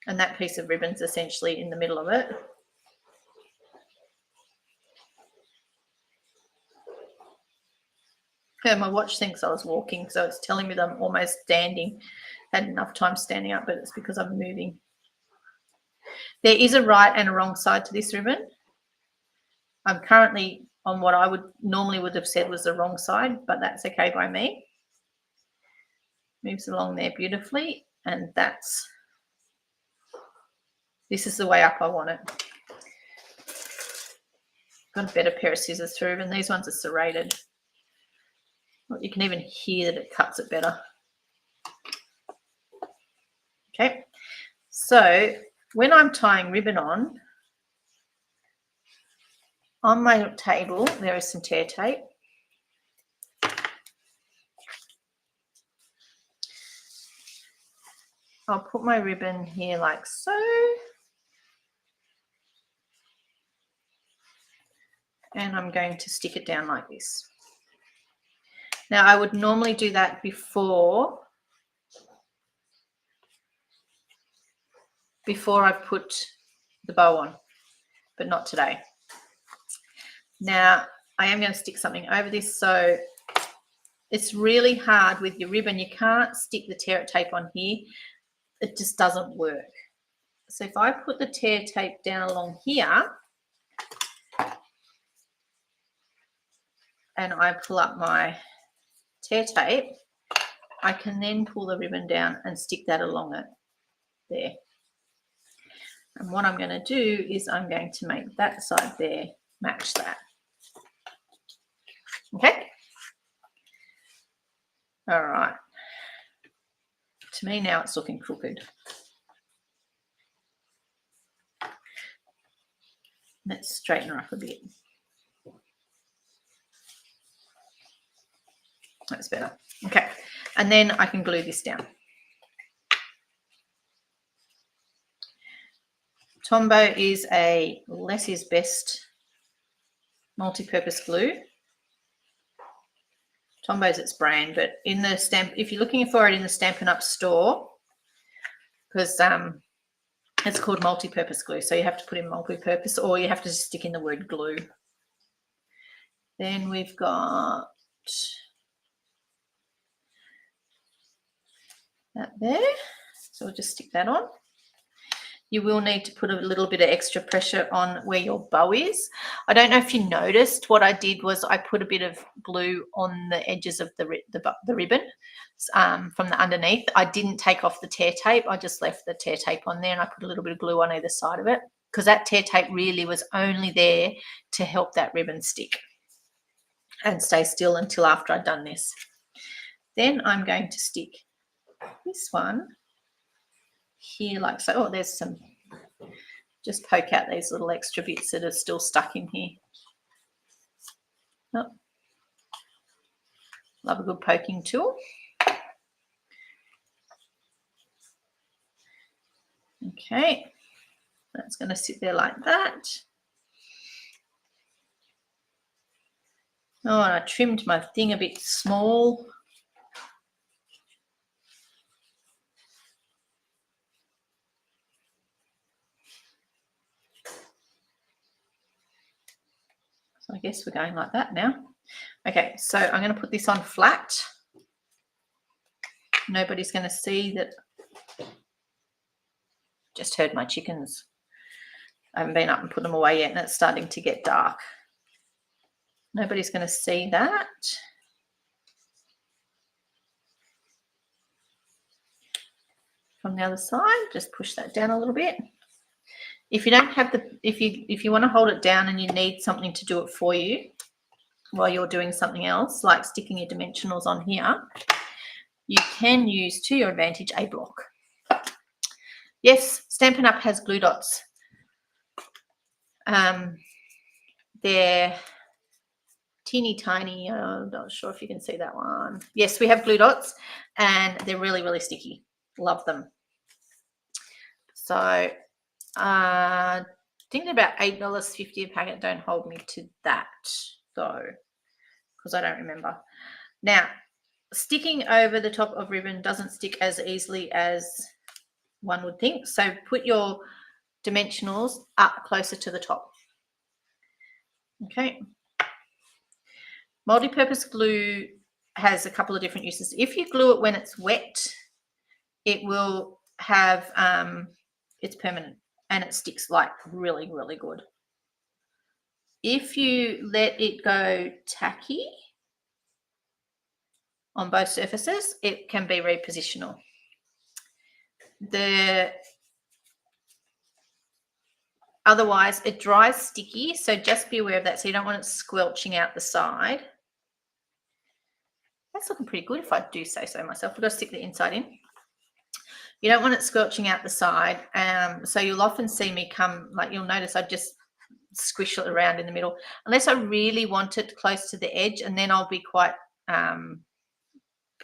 and that piece of ribbon's essentially in the middle of it. Okay, my watch thinks I was walking, so it's telling me that I'm almost standing. Had enough time standing up, but it's because I'm moving. There is a right and a wrong side to this ribbon. I'm currently on what I would have said was the wrong side, but that's okay by me. Moves along there beautifully, and this is the way up I want it. Got a better pair of scissors through, and these ones are serrated. You can even hear that it cuts it better. Okay, so when I'm tying ribbon on my table, there is some tear tape. I'll put my ribbon here like so. And I'm going to stick it down like this. Now, I would normally do that before I put the bow on, but not today. Now, I am going to stick something over this, so it's really hard with your ribbon. You can't stick the tear tape on here. It just doesn't work. So if I put the tear tape down along here and I pull up my tear tape, I can then pull the ribbon down and stick that along it there. And what I'm going to do is I'm going to make that side there match that. Okay. All right. To me now it's looking crooked. Let's straighten her up a bit. That's better. Okay. And then I can glue this down. Tombow is a less is best multi-purpose glue. Tombow's its brand, but in the if you're looking for it in the Stampin' Up store, because it's called multi-purpose glue, so you have to put in multi-purpose, or you have to just stick in the word glue. Then we've got that there, so we'll just stick that on. You will need to put a little bit of extra pressure on where your bow is. I don't know if you noticed, what I did was I put a bit of glue on the edges of the ribbon from the underneath. I didn't take off the tear tape. I just left the tear tape on there, and I put a little bit of glue on either side of it, because that tear tape really was only there to help that ribbon stick and stay still until after I'd done this. Then I'm going to stick this one here like so. Oh, there's some, just poke out these little extra bits that are still stuck in here. Oh, love a good poking tool. Okay, that's going to sit there like that. Oh, and I trimmed my thing a bit small. So I guess we're going like that now. Okay, so I'm going to put this on flat. Nobody's going to see that. Just heard my chickens. I haven't been up and put them away yet, and it's starting to get dark. Nobody's going to see that. From the other side, just push that down a little bit. If you don't have if you want to hold it down and you need something to do it for you while you're doing something else, like sticking your dimensionals on here, you can use, to your advantage, a block. Yes, Stampin' Up has glue dots. They're teeny tiny. I'm not sure if you can see that one. Yes, we have glue dots, and they're really, really sticky. Love them. So I think they're about $8.50 a packet. Don't hold me to that though, because I don't remember. Now, sticking over the top of ribbon doesn't stick as easily as one would think. So put your dimensionals up closer to the top. Okay. Multi-purpose glue has a couple of different uses. If you glue it when it's wet, it will have, it's permanent. and it sticks like really, really good. If you let it go tacky on both surfaces, it can be repositional. Otherwise, it dries sticky, so just be aware of that. So you don't want it squelching out the side. That's looking pretty good if I do say so myself. We've got to stick the inside in. You don't want it squelching out the side. So you'll often see me come, like you'll notice I just squish it around in the middle, unless I really want it close to the edge, and then I'll be quite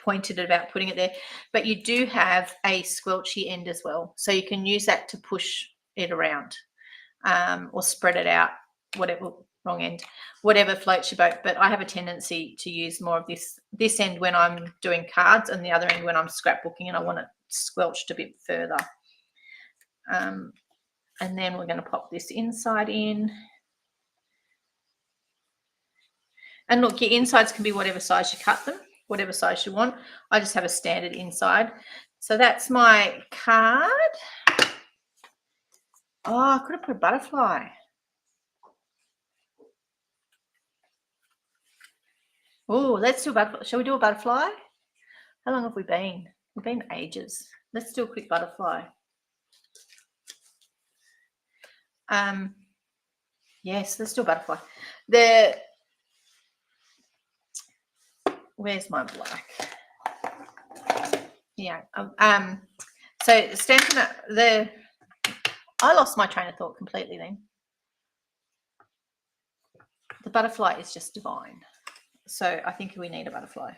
pointed about putting it there. But you do have a squelchy end as well, so you can use that to push it around or spread it out, whatever. Wrong end, whatever floats your boat. But I have a tendency to use more of this end when I'm doing cards, and the other end when I'm scrapbooking, and I want it squelched a bit further. And then we're going to pop this inside in. And look, your insides can be whatever size you cut them, whatever size you want. I just have a standard inside. So that's my card. Oh, I could have put a butterfly. Oh, let's do a butterfly. Shall we do a butterfly? How long have we been? We've been ages. Let's do a quick butterfly. Yes, let's do a butterfly. Where's my black? Yeah. So Stampin', I lost my train of thought completely then. The butterfly is just divine. So I think we need a butterfly.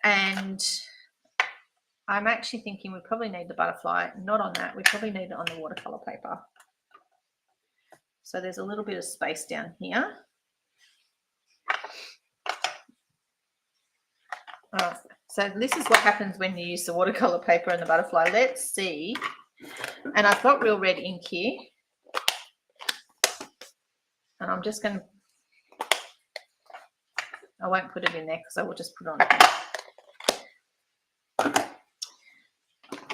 And I'm actually thinking we probably need the butterfly, not on that. We probably need it on the watercolor paper. So there's a little bit of space down here. All right, so this is what happens when you use the watercolor paper and the butterfly. Let's see. And I've got real red ink here. And I'm just going to, I won't put it in there because I will just put it on here.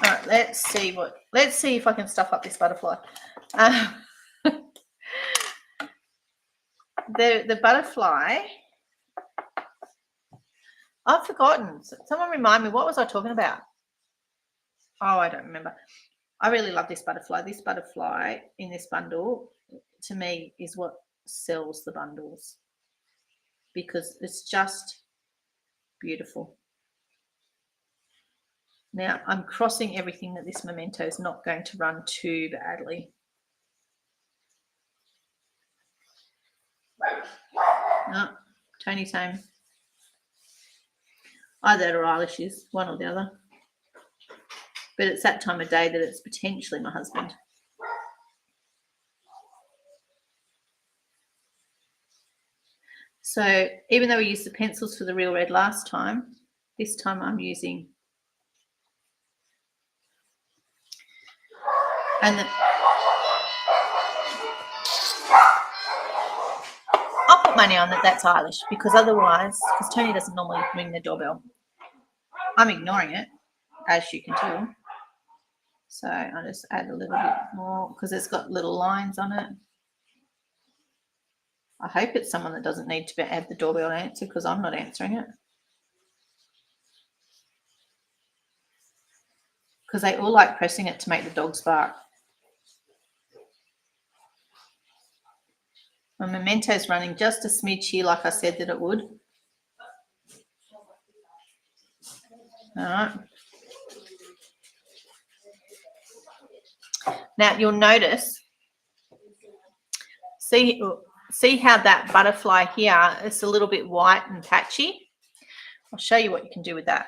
All right, let's see if I can stuff up this butterfly. The butterfly, I've forgotten. Someone remind me, what was I talking about? Oh, I don't remember. I really love this butterfly. This butterfly in this bundle, to me, is what sells the bundles because it's just beautiful. Now, I'm crossing everything that this memento is not going to run too badly. No, Tony's home. Either that or Eilish is, one or the other. But it's that time of day that it's potentially my husband. So even though we used the pencils for the real red last time, this time I'm using, and I'll put money on that that's Eilish, because otherwise, because Tony doesn't normally ring the doorbell, I'm ignoring it, as you can tell. So I'll just add a little bit more because it's got little lines on it. I hope it's someone that doesn't need to add the doorbell to answer because I'm not answering it. Because they all like pressing it to make the dogs bark. My memento's running just a smidge here like I said that it would. All right. Now you'll notice, see how that butterfly here is a little bit white and patchy? I'll show you what you can do with that.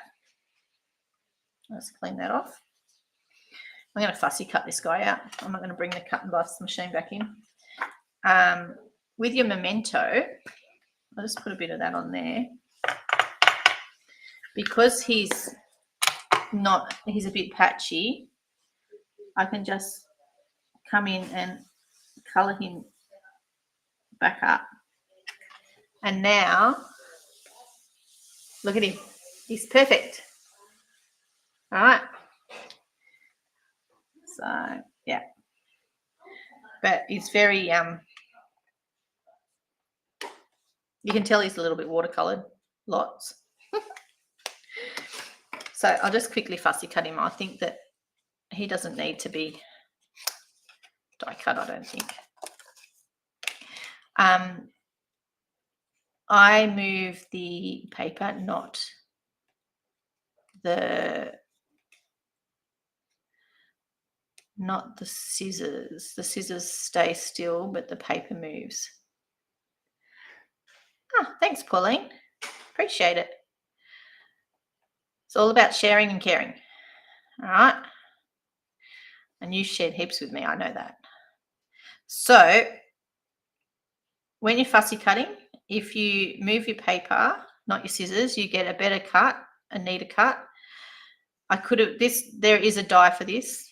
Let's clean that off. I'm going to fussy cut this guy out. I'm not going to bring the cut and bust machine back in. With your memento, I'll just put a bit of that on there. Because he's a bit patchy, I can just come in and colour him back up. And now, look at him. He's perfect. All right. So yeah, but he's very you can tell he's a little bit watercolored, lots. So I'll just quickly fussy cut him. I think that he doesn't need to be die cut, I don't think. I move the paper, not the scissors. The scissors stay still, but the paper moves. Ah, thanks, Pauline. Appreciate it. It's all about sharing and caring. All right. And you shared heaps with me, I know that. So when you're fussy cutting, if you move your paper, not your scissors, you get a better cut, a neater cut. I could have there is a die for this.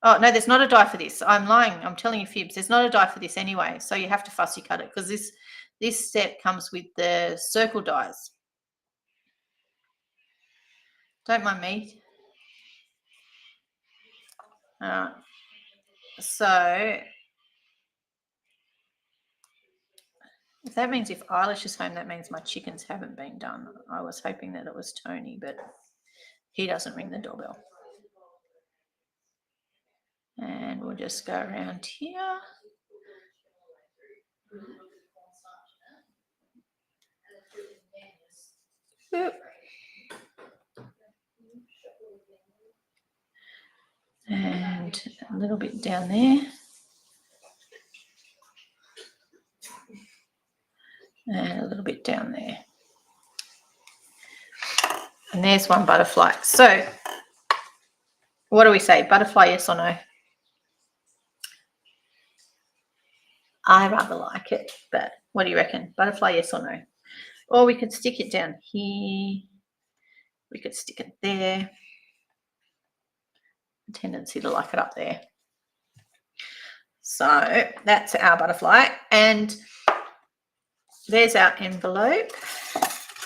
Oh, no, there's not a die for this. I'm lying. I'm telling you fibs. There's not a die for this anyway. So you have to fussy cut it because this set comes with the circle dies. Don't mind me. So if that means if Eilish is home, that means my chickens haven't been done. I was hoping that it was Tony, but he doesn't ring the doorbell. And we'll just go around here. Oop. And a little bit down there. And a little bit down there. And there's one butterfly. So what do we say? Butterfly, yes or no? I rather like it, but what do you reckon? Butterfly, yes or no? Or we could stick it down here. We could stick it there. A tendency to like it up there. So that's our butterfly. And there's our envelope.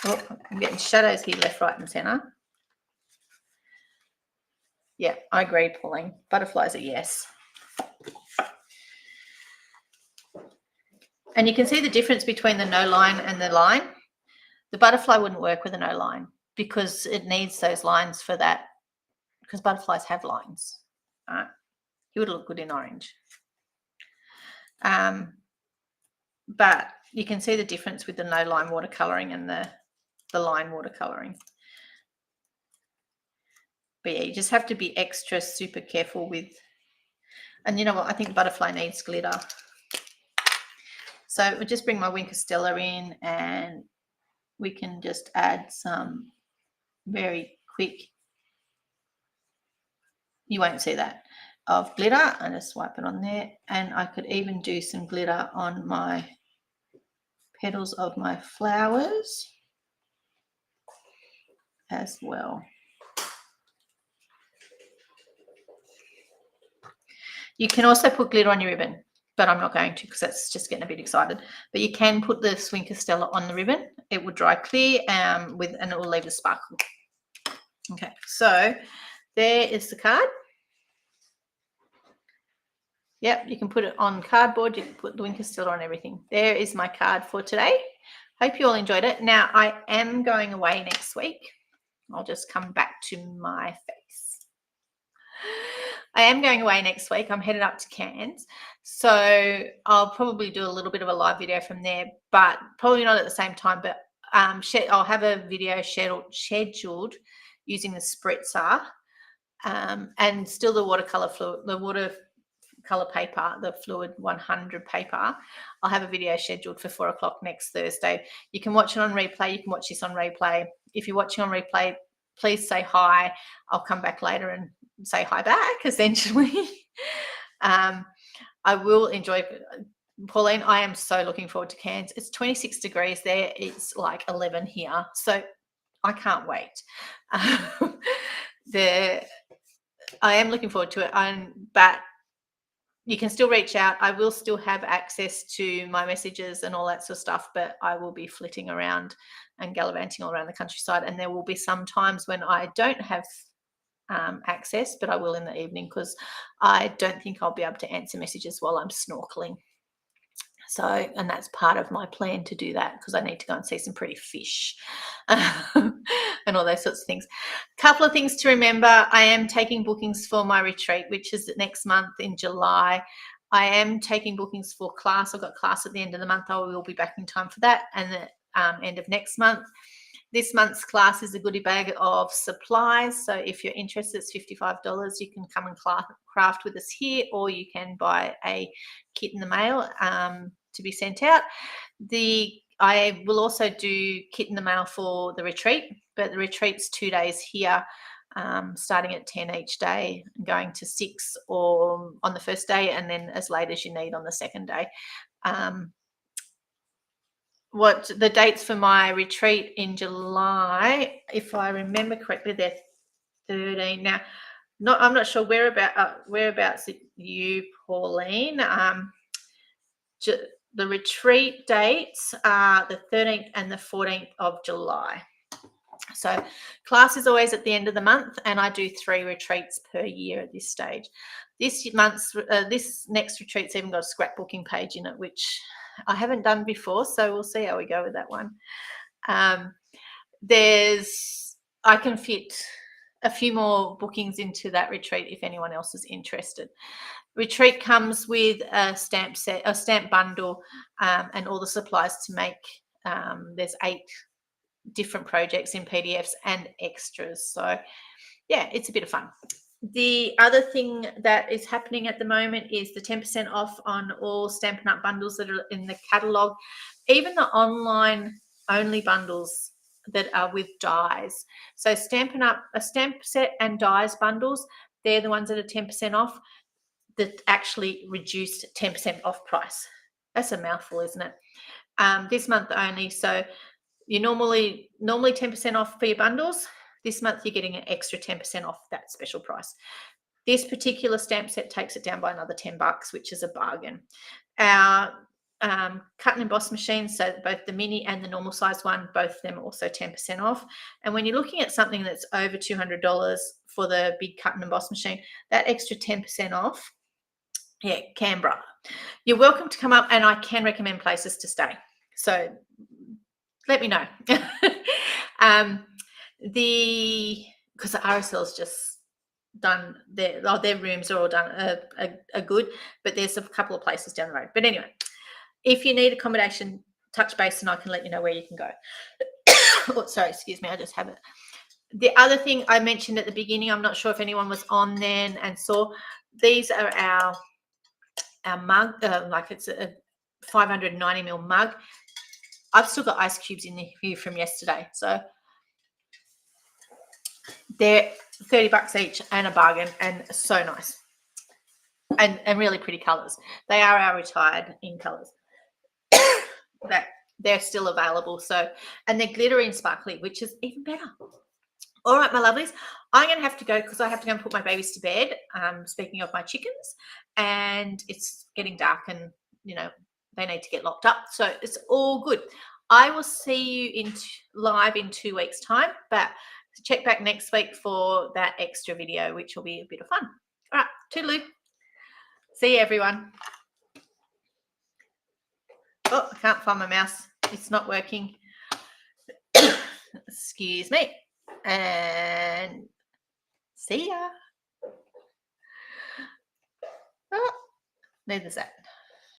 Oh, I'm getting shadows here, left, right, and center. Yeah, I agree, Pauline. Butterflies are yes. And you can see the difference between the no line and the line. The butterfly wouldn't work with a no line because it needs those lines for that, because butterflies have lines. Right? He would look good in orange. But you can see the difference with the no line watercolouring and the line watercolouring. But yeah, you just have to be extra super careful with, and you know what, I think butterfly needs glitter. So we'll just bring my Wink of Stella in and we can just add some very quick, you won't see that, of glitter, and just swipe it on there. And I could even do some glitter on my petals of my flowers as well. You can also put glitter on your ribbon, but I'm not going to because that's just getting a bit excited. But you can put the Swing Stella on the ribbon. It will dry clear and it will leave a sparkle. Okay, so there is the card. Yep, you can put it on cardboard. You can put the Wink of Stella on everything. There is my card for today. Hope you all enjoyed it. Now, I am going away next week. I'll just come back to my face. I am going away next week. I'm headed up to Cairns. So I'll probably do a little bit of a live video from there, but probably not at the same time. But I'll have a video scheduled using the spritzer and still the watercolor fluid, the watercolor paper, the fluid 100 paper. I'll have a video scheduled for 4 o'clock next Thursday. You can watch it on replay. You can watch this on replay. If you're watching on replay, please say hi. I'll come back later and say hi back, essentially. I will enjoy it. Pauline, I am so looking forward to Cairns. It's 26 degrees there. It's like 11 here. So I can't wait. I am looking forward to it. But you can still reach out. I will still have access to my messages and all that sort of stuff, but I will be flitting around and gallivanting all around the countryside. And there will be some times when I don't have access, but I will in the evening because I don't think I'll be able to answer messages while I'm snorkeling. So, and that's part of my plan to do that because I need to go and see some pretty fish and all those sorts of things. Couple of things to remember. I am taking bookings for my retreat, which is next month in July. I am taking bookings for class. I've got class at the end of the month. I will be back in time for that, and the end of next month. This month's class is a goodie bag of supplies. So if you're interested, it's $55. You can come and craft with us here, or you can buy a kit in the mail to be sent out. I will also do kit in the mail for the retreat, but the retreat's 2 days here, starting at 10 each day, going to 6 or on the first day, and then as late as you need on the second day. What the dates for my retreat in July, if I remember correctly, they're 13. Now, I'm not sure whereabouts you, Pauline. The retreat dates are the 13th and the 14th of July. So class is always at the end of the month, and I do 3 retreats per year at this stage. This next retreat's even got a scrapbooking page in it, which I haven't done before, so we'll see how we go with that one. I can fit a few more bookings into that retreat if anyone else is interested. Retreat comes with a stamp bundle, and all the supplies to make. There's 8 different projects in PDFs and extras. So yeah, it's a bit of fun. The other thing that is happening at the moment is the 10% off on all Stampin' Up bundles that are in the catalogue, even the online only bundles that are with dies. So Stampin' Up, a stamp set and dies bundles, they're the ones that are 10% off, that actually reduced 10% off price. That's a mouthful, isn't it? This month only. So you normally 10% off for your bundles. This month you're getting an extra 10% off that special price. This particular stamp set takes it down by another $10, which is a bargain. Our cut and emboss machines, so both the mini and the normal size one, both of them are also 10% off. And when you're looking at something that's over $200 for the big cut and emboss machine, that extra 10% off, yeah, Canberra. You're welcome to come up, and I can recommend places to stay. So let me know. Because the RSL's just done their rooms are all done are good, but there's a couple of places down the road. But anyway, if you need accommodation, touch base and I can let you know where you can go. Oh, sorry, excuse me, I just have it. The other thing I mentioned at the beginning, I'm not sure if anyone was on then and saw, these are our mug, like it's a 590 ml mug. I've still got ice cubes in here from yesterday, so they're $30 each and a bargain, and so nice, and really pretty colors. They are our retired in colors. That they're still available. So, and they're glittery and sparkly, which is even better. All right, my lovelies, I'm going to have to go because I have to go and put my babies to bed. Speaking of my chickens, and it's getting dark, and they need to get locked up. So it's all good. I will see you live in 2 weeks' time, but check back next week for that extra video, which will be a bit of fun. All right, toodaloo. See you, everyone. Oh, I can't find my mouse. It's not working. Excuse me. And see ya. Oh, neither's that.